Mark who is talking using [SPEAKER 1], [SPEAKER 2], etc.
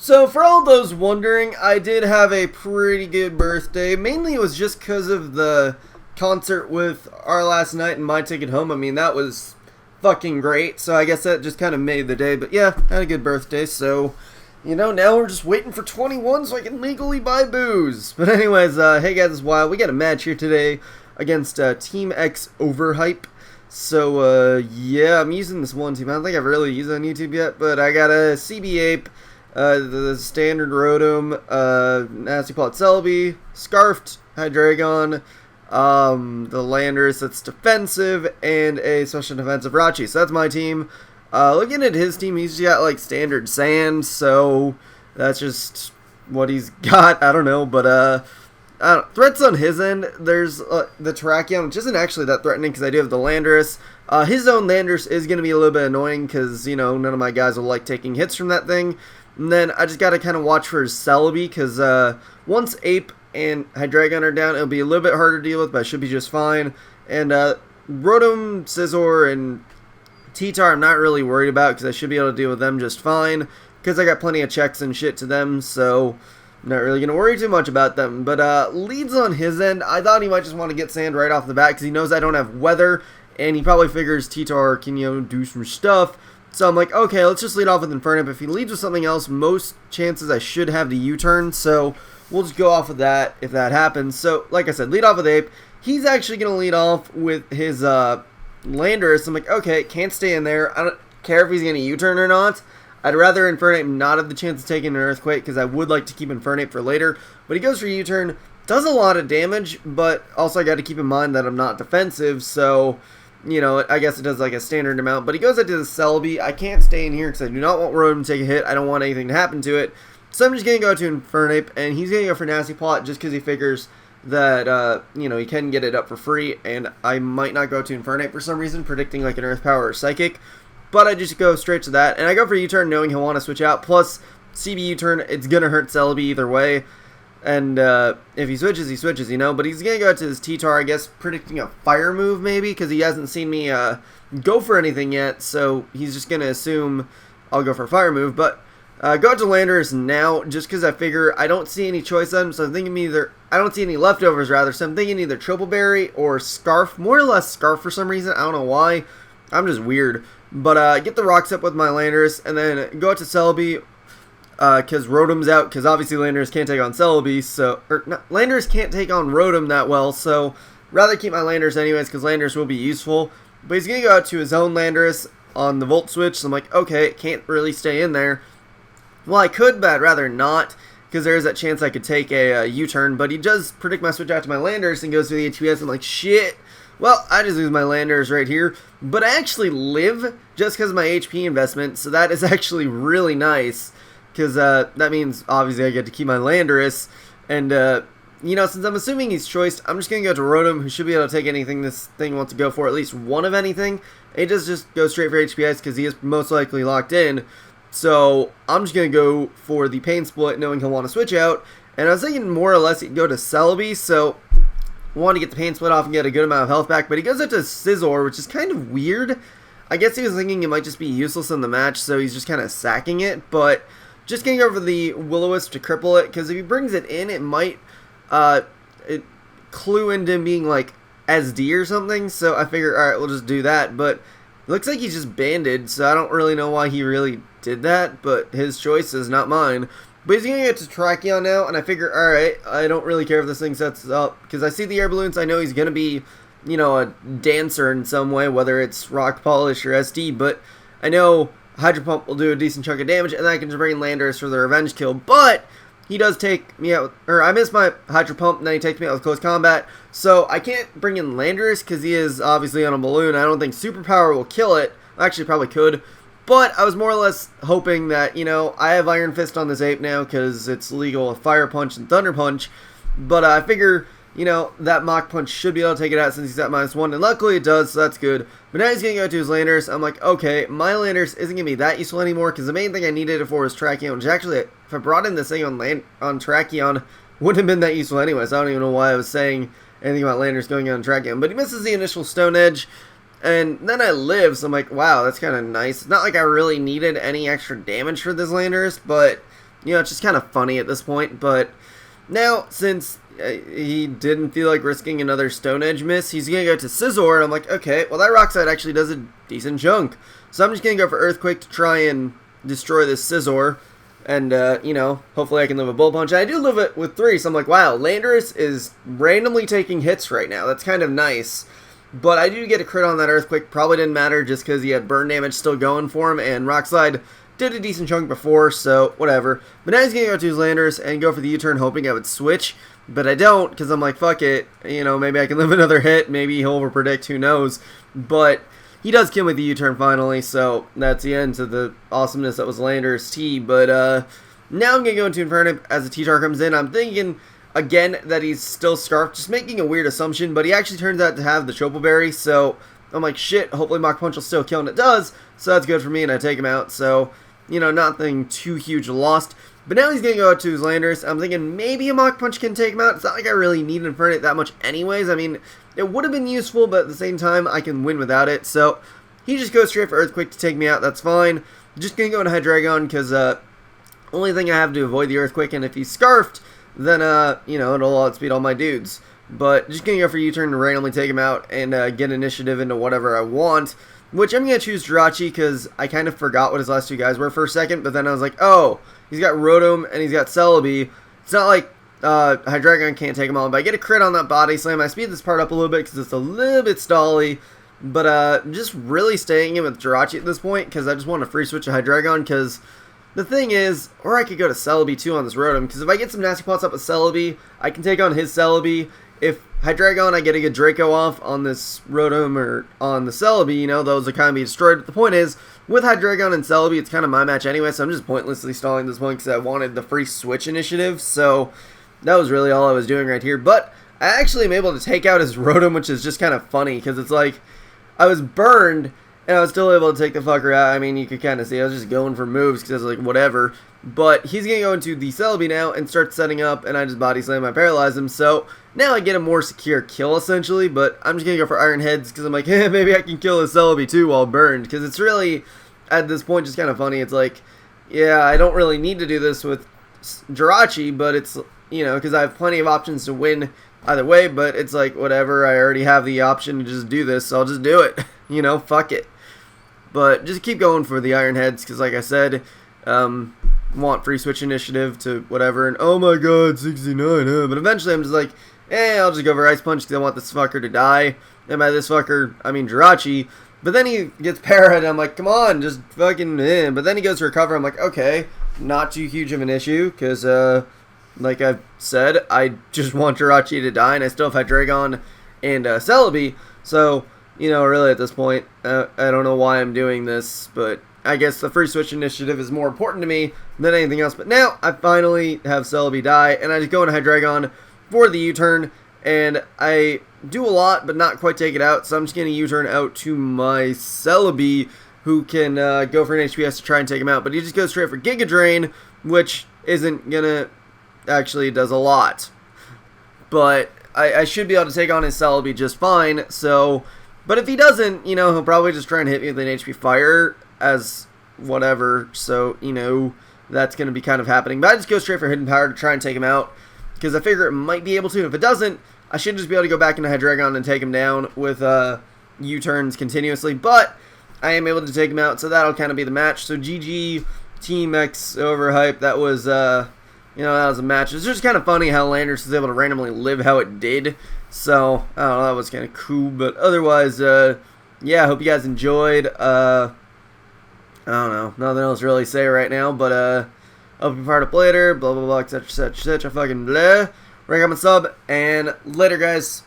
[SPEAKER 1] So for all those wondering, I did have a pretty good birthday. Mainly it was just because of the concert with our last night and my ticket home. I mean, that was fucking great. So I guess that just kind of made the day. But yeah, had a good birthday. So, now we're just waiting for 21 so I can legally buy booze. But anyways, hey guys, it's Wild. We got a match here today against TeamXoverhype. So, yeah, I'm using this one team. I don't think I've really used it on YouTube yet, but I got a CB Ape, the standard Rotom, Nasty Plot Celebi, Scarfed Hydreigon, the Landorus that's defensive, and a special defensive Rachi. So that's my team. Looking at his team, he's got like standard Sand, so that's just what he's got. I don't know, but threats on his end, there's the Terrakion, which isn't actually that threatening because I do have the Landorus. His own Landorus is going to be a little bit annoying because, none of my guys will like taking hits from that thing. And then I just got to kind of watch for his Celebi because once Ape and Hydreigon are down, it'll be a little bit harder to deal with, but I should be just fine. And Rotom, Scizor, and T-Tar I'm not really worried about because I should be able to deal with them just fine because I got plenty of checks and shit to them, so I'm not really going to worry too much about them. But leads on his end, I thought he might just want to get Sand right off the bat because he knows I don't have Weather, and he probably figures T-Tar can, do some stuff. So I'm like, okay, let's just lead off with Infernape. If he leads with something else, most chances I should have the U-turn, so we'll just go off with that if that happens. So, like I said, lead off with Ape. He's actually going to lead off with his Landorus. I'm like, okay, can't stay in there. I don't care if he's going to U-turn or not. I'd rather Infernape not have the chance of taking an Earthquake because I would like to keep Infernape for later. But he goes for U-turn, does a lot of damage, but also I got to keep in mind that I'm not defensive, so I guess it does like a standard amount. But he goes into the Celebi. I can't stay in here because I do not want Rotom to take a hit. I don't want anything to happen to it. So I'm just going to go to Infernape, and he's going to go for Nasty Plot just because he figures that, he can get it up for free, and I might not go to Infernape for some reason, predicting like an Earth Power or Psychic. But I just go straight to that, and I go for U-turn knowing he'll want to switch out. Plus, CB U-turn, it's going to hurt Celebi either way. And if he switches, he switches, But he's going to go to his T-Tar, I guess, predicting a Fire move maybe, because he hasn't seen me go for anything yet. So he's just going to assume I'll go for a Fire move. But go to Landorus now, just because I figure I don't see any choice items. So I'm thinking I don't see any leftovers, rather. So I'm thinking either Triple Berry or Scarf. More or less Scarf for some reason. I don't know why. I'm just weird. But get the rocks up with my Landorus, and then go out to Celebi, because Rotom's out, because obviously Landorus can't take on Celebi, Landorus can't take on Rotom that well, so rather keep my Landorus anyways, because Landorus will be useful. But he's going to go out to his own Landorus on the Volt Switch, so I'm like, okay, can't really stay in there. Well, I could, but I'd rather not, because there is that chance I could take a U-turn, but he does predict my switch out to my Landorus and goes to the HPS. I'm like, shit. Well, I just lose my Landorus right here, but I actually live just because of my HP investment, so that is actually really nice, because that means, obviously, I get to keep my Landorus, and, since I'm assuming he's choiced, I'm just going to go to Rotom, who should be able to take anything this thing wants to go for, at least one of anything. It does just go straight for HPS, because he is most likely locked in, so I'm just going to go for the Pain Split, knowing he'll want to switch out, and I was thinking more or less he'd go to Celebi, so want to get the Pain Split off and get a good amount of health back, but he goes up to Scizor, which is kind of weird. I guess he was thinking it might just be useless in the match, so he's just kind of sacking it, but just getting over the Will-O-Wisp to cripple it, because if he brings it in, it might clue into being like SD or something, so I figure, alright, we'll just do that, but it looks like he's just banded, so I don't really know why he really did that, but his choice is not mine. But he's going to get to Terrakion now, and I figure, alright, I don't really care if this thing sets up, because I see the air balloons, I know he's going to be, a dancer in some way, whether it's Rock Polish or SD, but I know Hydro Pump will do a decent chunk of damage, and then I can just bring in Landorus for the revenge kill, but he does take me out, or I miss my Hydro Pump, and then he takes me out with close combat, so I can't bring in Landorus, because he is obviously on a balloon. I don't think Superpower will kill it. Actually, probably could. But I was more or less hoping that, I have Iron Fist on this Ape now because it's legal with Fire Punch and Thunder Punch. But I figure, that Mach Punch should be able to take it out since he's at -1. And luckily it does, so that's good. But now he's going to go to his Landorus. I'm like, okay, my Landorus isn't going to be that useful anymore because the main thing I needed it for was Terrakion. Which actually, if I brought in this thing on Terrakion, wouldn't have been that useful anyway. So I don't even know why I was saying anything about Landorus going on Terrakion. But he misses the initial Stone Edge. And then I live, so I'm like, wow, that's kind of nice. It's not like I really needed any extra damage for this Landorus, but you know, it's just kind of funny at this point. But now, since he didn't feel like risking another Stone Edge miss, he's going to go to Scizor, and I'm like, okay, well, that Rock Slide actually does a decent chunk. So I'm just going to go for Earthquake to try and destroy this Scizor. And, you know, hopefully I can live a Bullet Punch. And I do live it with 3, so I'm like, wow, Landorus is randomly taking hits right now. That's kind of nice. But I do get a crit on that Earthquake. Probably didn't matter just because he had burn damage still going for him. And Rock Slide did a decent chunk before, so whatever. But now he's going to go to his Landorus and go for the U-turn, hoping I would switch. But I don't, because I'm like, fuck it. You know, maybe I can live another hit. Maybe he'll overpredict, who knows. But he does kill me with the U-turn finally, so that's the end to the awesomeness that was Landorus T. But now I'm going to go into Infernape as the T-Tar comes in. I'm thinking, again, that he's still Scarfed, just making a weird assumption, but he actually turns out to have the Chople Berry, so I'm like, shit, hopefully Mach Punch will still kill, and it does, so that's good for me, and I take him out, so, you know, nothing too huge lost. But now he's going to go out to his Landorus. I'm thinking maybe a Mach Punch can take him out. It's not like I really need Infernape that much anyways. I mean, it would have been useful, but at the same time, I can win without it. So he just goes straight for Earthquake to take me out. That's fine. Just going to go into Hydreigon because only thing I have to avoid the Earthquake. And if he's Scarfed, then, you know, it'll outspeed all my dudes. But just going to go for U-turn to randomly take him out and get initiative into whatever I want. Which I'm going to choose Jirachi because I kind of forgot what his last 2 guys were for a second. But then I was like, oh, he's got Rotom and he's got Celebi. It's not like Hydreigon can't take them all. But I get a crit on that Body Slam. I speed this part up a little bit because it's a little bit stally. But just really staying in with Jirachi at this point because I just want to free switch to Hydreigon because the thing is, or I could go to Celebi too on this Rotom because if I get some nasty plots up with Celebi, I can take on his Celebi. If Hydreigon, I get a good Draco off on this Rotom or on the Celebi, you know, those are kind of be destroyed. But the point is, with Hydreigon and Celebi, it's kind of my match anyway, so I'm just pointlessly stalling this one because I wanted the free switch initiative, so that was really all I was doing right here. But I actually am able to take out his Rotom, which is just kind of funny because it's like, I was burned, and I was still able to take the fucker out. I mean, you could kind of see I was just going for moves because I was like, whatever. But he's going to go into the Celebi now and start setting up, and I just Body Slam, I paralyze him. So now I get a more secure kill, essentially, but I'm just going to go for Iron Heads because I'm like, hey, maybe I can kill his Celebi too while burned. Because it's really, at this point, just kind of funny. It's like, yeah, I don't really need to do this with Jirachi, but it's, you know, because I have plenty of options to win either way, but it's like, whatever, I already have the option to just do this, so I'll just do it. You know, fuck it. But just keep going for the Iron Heads, because like I said, want free switch initiative to whatever, and oh my god, 69, huh? But eventually I'm just like, I'll just go for Ice Punch because I want this fucker to die. And by this fucker, I mean Jirachi. But then he gets parried, and I'm like, come on, just fucking, But then he goes to recover, I'm like, okay, not too huge of an issue, because, like I've said, I just want Jirachi to die, and I still have Hydreigon and Celebi, so, you know, really at this point, I don't know why I'm doing this, but I guess the free switch initiative is more important to me than anything else. But now I finally have Celebi die, and I just go into Hydreigon for the U-turn, and I do a lot, but not quite take it out, so I'm just going to U-turn out to my Celebi, who can go for an HPS to try and take him out, but he just goes straight for Giga Drain, which isn't going to, actually does a lot. But I should be able to take on his Celebi just fine, so, but if he doesn't, you know, he'll probably just try and hit me with an HP Fire as whatever, so, you know, that's going to be kind of happening. But I just go straight for Hidden Power to try and take him out, because I figure it might be able to. If it doesn't, I should just be able to go back into Hydreigon and take him down with U-turns continuously, but I am able to take him out, so that'll kind of be the match. So GG, TeamXoverhype, that was, you know, that was a match. It's just kind of funny how Landorus was able to randomly live how it did, so, I don't know, that was kind of cool, but otherwise, yeah, I hope you guys enjoyed. I don't know, nothing else to really say right now, but, hope you're part of later, blah, blah, blah, etc., etc., etc., fucking blah. Rank, comment, sub, and later, guys.